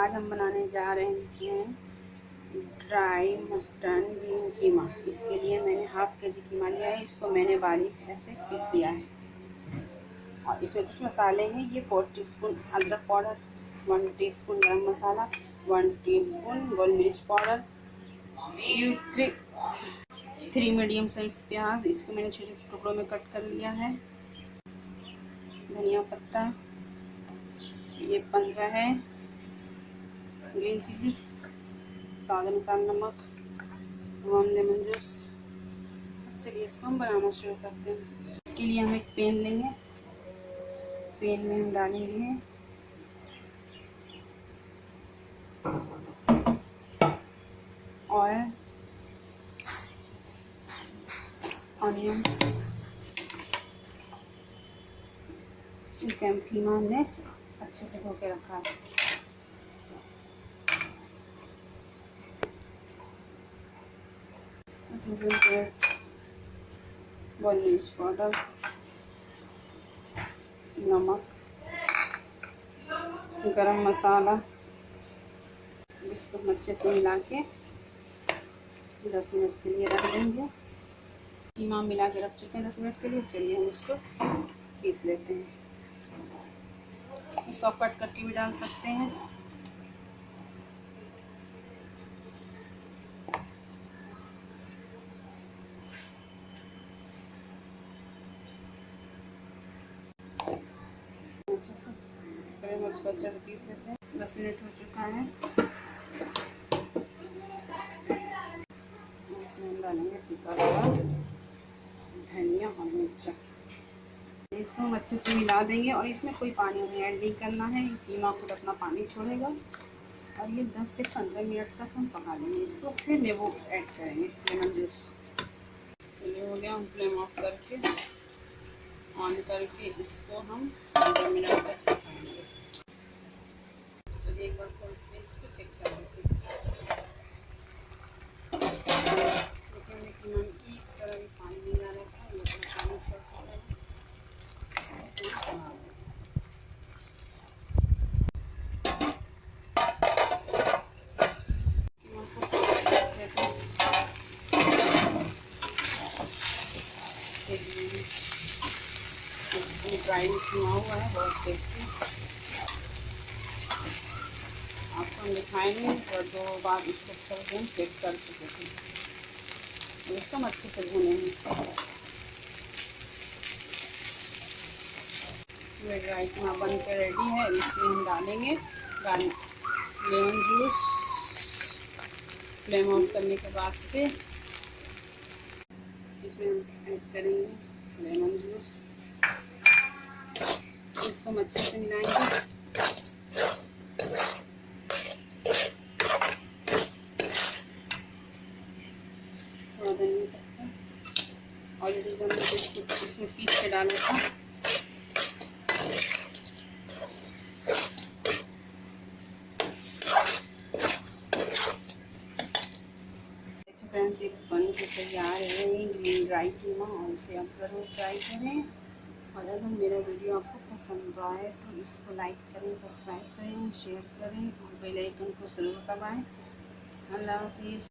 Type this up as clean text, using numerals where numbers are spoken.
आज हम बनाने जा रहे हैं ड्राई मटन ग्रीन कीमा। इसके लिए मैंने हाफ के जी कीमा लिया है। इसको मैंने बारीक ऐसे पीस लिया है और इसमें कुछ मसाले हैं। ये 4 टीस्पून अदरक पाउडर, 1 टीस्पून गरम मसाला, 1 टीस्पून गोल मिर्च पाउडर, 3 मीडियम साइज प्याज, इसको मैंने छोटे छोटे टुकड़ों में कट कर लिया है। धनिया पत्ता, ये 15 है ग्रीन चिली, स्वाद अनुसार नमक, 1 लेमन जूस। चलिए इसको हम बनाना शुरू करते हैं। इसके लिए हम एक पैन लेंगे। पैन में हम डालेंगे ऑयल, ऑनियन, कीमा हमने अच्छे से धो के रखा है। गोल मिर्च पाउडर, नमक, गरम मसाला, इसको हम अच्छे से मिला के 10 मिनट के लिए रख देंगे। कीमा मिला के रख चुके हैं 10 मिनट के लिए। चलिए हम इसको पीस लेते हैं। इसको आप कट करके भी डाल सकते हैं। अच्छे से पहले हम उसको अच्छे से पीस लेते हैं। 10 मिनट हो चुका है। इसमें डालेंगे पिसा हुआ धनिया और मिर्चा। इसको हम अच्छे से मिला देंगे और इसमें कोई पानी नहीं ऐड नहीं करना है। ये कीमा खुद अपना पानी छोड़ेगा और ये 10 से 15 मिनट तक हम पका लेंगे इसको। फिर नींबू ऐड करेंगे, लेमन जूस। ये हो गया। हम फ्लेम ऑफ करके ऑन करके इसको हम 15 मिनट तक पकाएंगे। चलिए एक बार खोल के इसको चेक कर लेते हैं। देखिए कीमा में एक सारा भी पानी नहीं आ रहा था, ये पानी छोड़ चुका है। ड्राई कीमा हुआ है, बहुत टेस्टी। आपको हम दिखाएंगे और 2 बार इसको करके हम चेक कर चुके थे। इसको हम अच्छे से भूनेंगे। ये ड्राई कीमा बन के रेडी है। इसमें हम डालेंगे लेमन जूस। फ्लेम ऑफ करने के बाद से इसमें हम ऐड करेंगे लेमन जूस। इसको हम अच्छे से मिलाएंगे। थोड़ा धनिया पत्ता, ऑलरेडी हमने इसमें पीस के डाला था। देखिए फ्रेंड्स, ये बन के तैयार है ग्रीन ड्राई कीमा, और इसे आप ज़रूर ट्राई करें। और अगर मेरा वीडियो आपको पसंद आए तो इसको लाइक करें, सब्सक्राइब करें, शेयर करें और बेल आइकन को ज़रूर दबाएं। अल्लाह हाफिज़।